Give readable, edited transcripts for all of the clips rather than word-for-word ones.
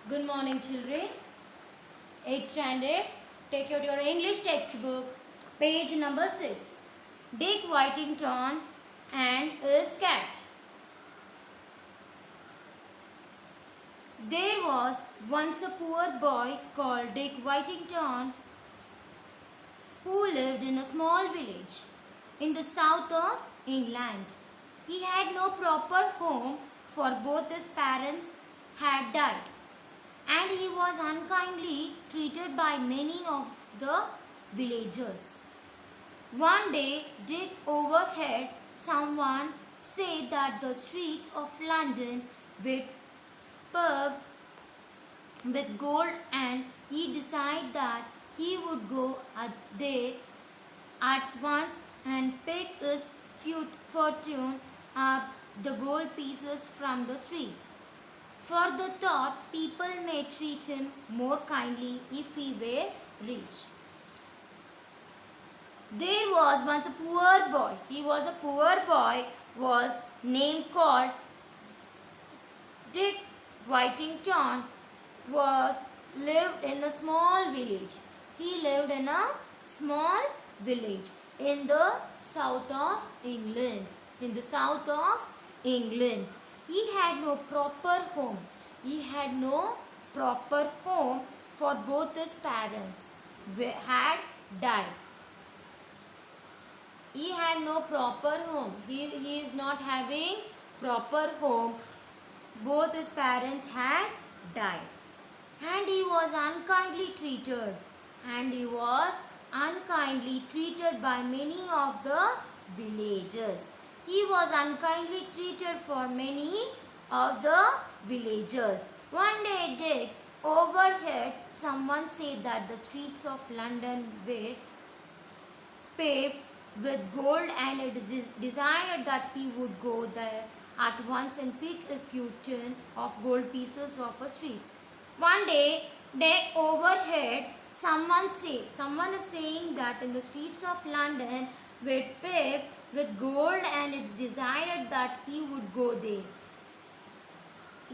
Good morning, children. 8th standard. Take out your English textbook, page number 6. Dick Whittington and his cat. There was once a poor boy called Dick Whittington who lived in a small village in the south of England. He had no proper home, for both his parents had died, and he was unkindly treated by many of the villagers. One day, Dick overheard someone say that the streets of London were paved with gold, and he decided that he would go there at once and pick his fortune up the gold pieces from the streets. For the thought people may treat him more kindly if he were rich. There was once a poor boy. He was a poor boy, was named called Dick Whittington, was lived in a small village. He lived in a small village in the south of England. In the south of England. He had no proper home. He had no proper home, for both his parents had died. He had no proper home. He is not having proper home. Both his parents had died. And he was unkindly treated. And he was unkindly treated by many of the villagers. He was unkindly treated for many of the villagers. One day Dick overheard someone say that the streets of London were paved with gold, and it is decided that he would go there at once and pick a few tin of gold pieces off the streets. One day Dick overheard someone is saying that in the streets of London were paved with gold, and it's decided that he would go there.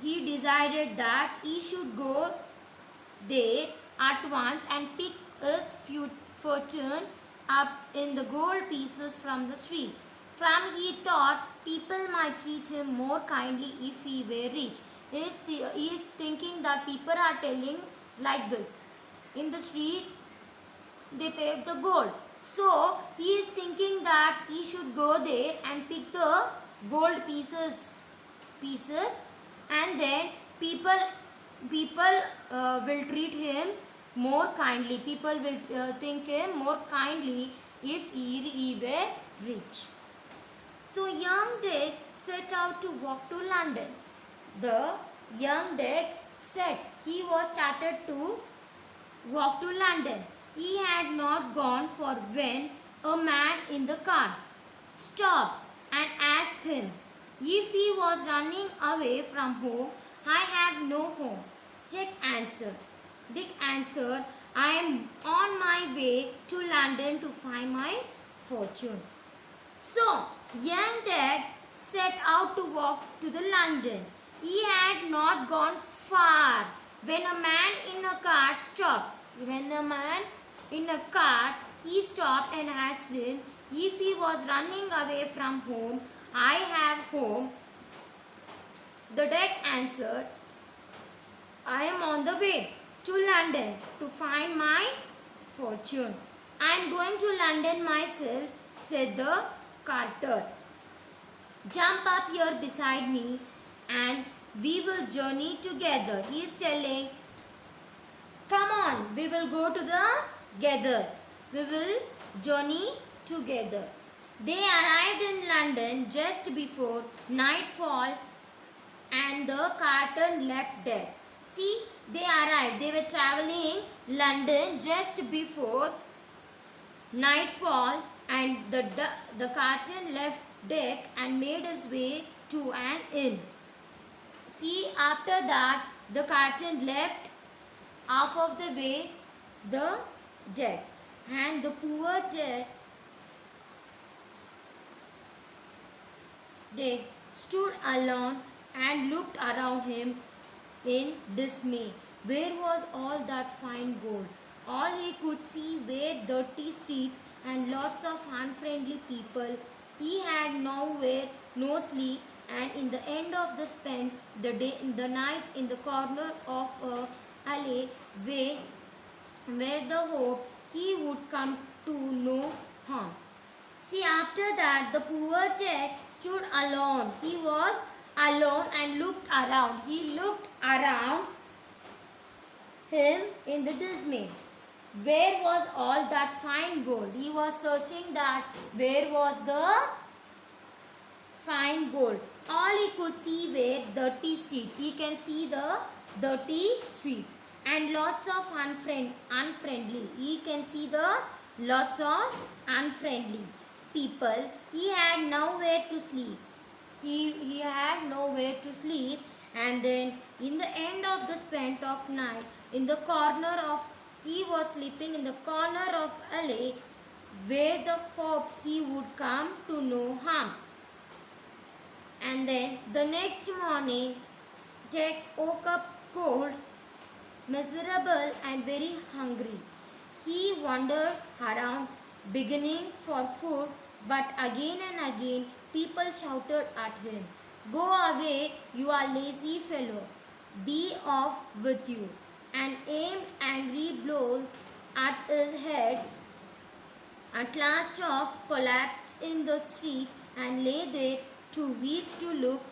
He decided that he should go there at once and pick his fortune up in the gold pieces from the street. From he thought people might treat him more kindly if he were rich. He is thinking that people are telling like this. In the street, they paved the gold. So, he is thinking that he should go there and pick the gold pieces, and then people will treat him more kindly. People will think him more kindly if he were rich. So, young Dick set out to walk to London. The young Dick he was started to walk to London. He had not gone far when a man in the cart stopped and asked him if he was running away from home. I have no home. Dick answered, I am on my way to London to find my fortune. So, young Dick set out to walk to the London. He had not gone far when a man in a cart stopped. He stopped and asked him if he was running away from home. I have home. The Dick answered, I am on the way to London to find my fortune. I am going to London myself, said the carter. Jump up here beside me and we will journey together. He is telling, come on, we will go together. We will journey together. They arrived in London just before nightfall, and the carter left there. See, they arrived. They were traveling London just before nightfall, and the carter left Dick and made his way to an inn. See, after that, the carter left half of the way the Dick, and the poor Dick stood alone and looked around him in dismay. Where was all that fine gold? All he could see were dirty streets and lots of unfriendly people. He had nowhere, no sleep, and in the end of the night in the corner of a alley where the hope he would come to no harm. See, after that, the poor Jack stood alone. He was alone and looked around. He looked around him in the dismay. Where was all that fine gold? He was searching that where was the fine gold. All he could see were dirty streets. He can see the dirty streets and lots of unfriendly. He can see the lots of unfriendly people. He had nowhere to sleep. He had nowhere to sleep, and then in the end of the spent of night in the corner of he was sleeping in the corner of alley where the hope he would come to no harm. And then the next morning, Jack woke up cold, miserable, and very hungry. He wandered around, beginning for food, but again and again people shouted at him, "Go away, you are lazy fellow. Be off with you," and aimed angry blows at his head. At last off collapsed in the street and lay there too weak to look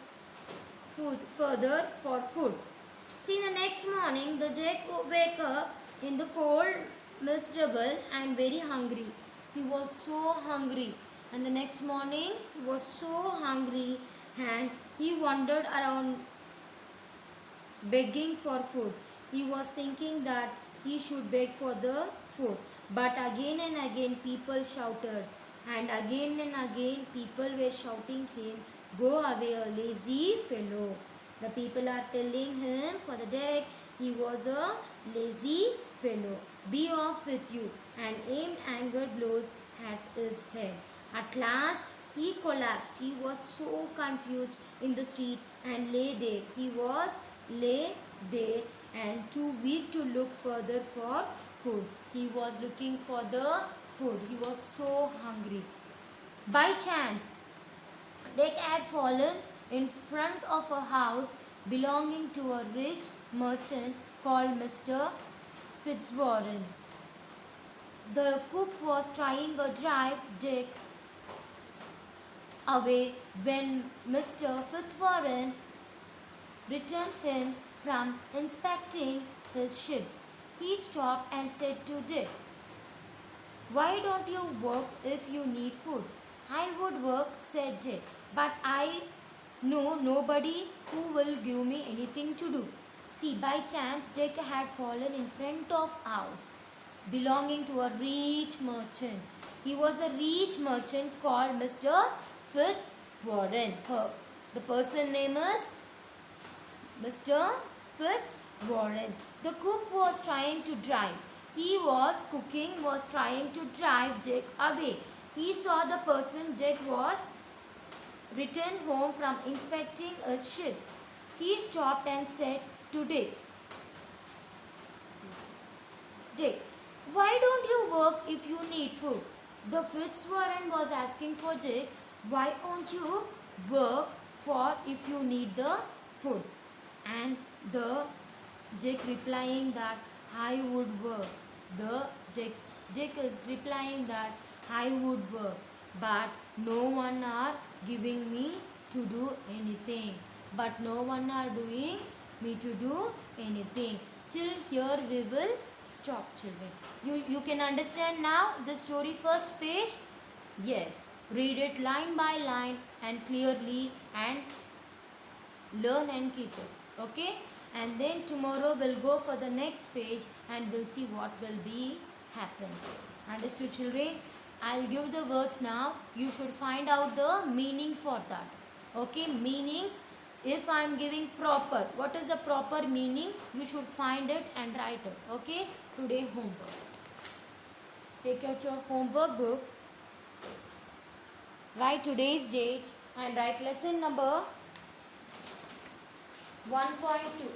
further for food. See, the next morning the Jack wake up in the cold, miserable and very hungry. He was so hungry, and the next morning he was so hungry and he wandered around begging for food. He was thinking that he should beg for the food, but again and again people shouted, and again people were shouting him, "Go away, a lazy fellow." The people are telling him for the day he was a lazy fellow. Be off with you, and aimed anger blows at his head. At last he collapsed. He was so confused in the street and lay there. He was lay there and too weak to look further for food. He was looking for the food. He was so hungry. By chance, Dick had fallen in front of a house belonging to a rich merchant called Mr. Fitzwarren. The cook was trying to drive Dick away when Mr. Fitzwarren returned him from inspecting his ships. He stopped and said to Dick, "Why don't you work if you need food?" "I would work," said Dick, "but I know nobody who will give me anything to do." See, by chance, Dick had fallen in front of a house belonging to a rich merchant. He was a rich merchant called Mr. Fitzwarren. The person name is Mr. Fitzwarren. The cook was trying to drive. He was cooking, was trying to drive Dick away. He saw the person Dick was returned home from inspecting his ships. He stopped and said to Dick, "Dick, why don't you work if you need food?" The Fitzwarren was asking for Dick, "Why won't you work for if you need the food?" And the Dick replying that I would work. Dick is replying that I would work, but no one are giving me to do anything. But no one are doing me to do anything. Till here we will stop, children. You can understand now the story first page? Yes. Read it line by line and clearly and learn and keep it. Okay? And then tomorrow we'll go for the next page and we'll see what will be happen. Understood, children? I'll give the words now. You should find out the meaning for that. Okay? Meanings. If I am giving proper, what is the proper meaning? You should find it and write it. Okay? Today homework. Take out your homework book. Write today's date and write lesson number 1.2.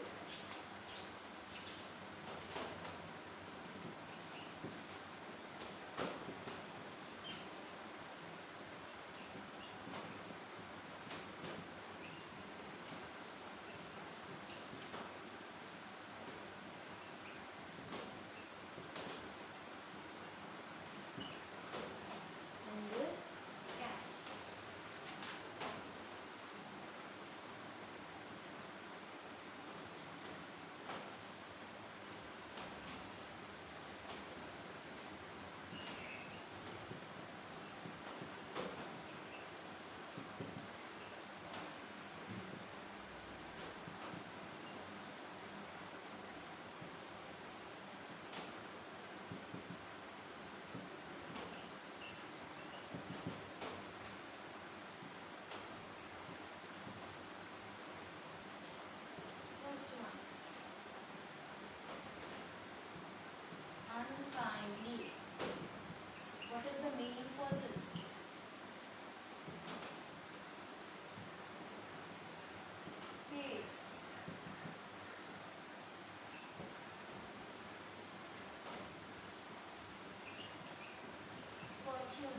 fortune.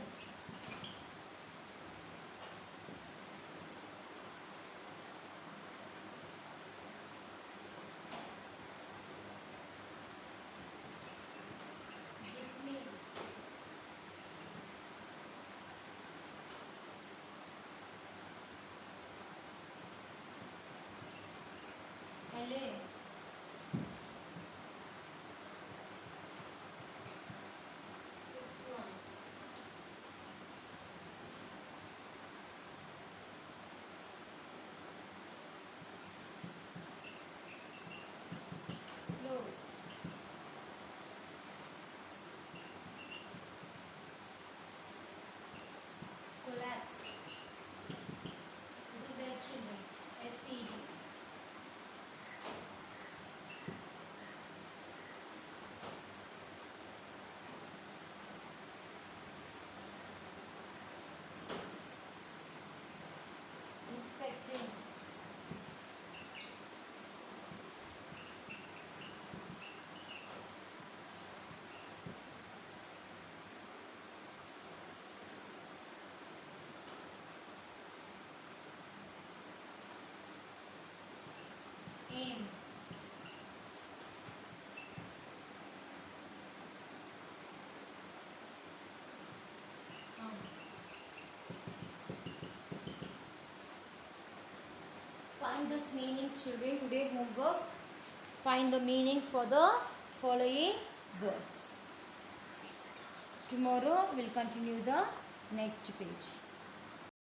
Disney. LA. Sixth one. Close. Collapse. This is estimate. SCD. Inspecting. Aimed. Find this meanings, children. Today homework. Find the meanings for the following words. Tomorrow we'll continue the next page.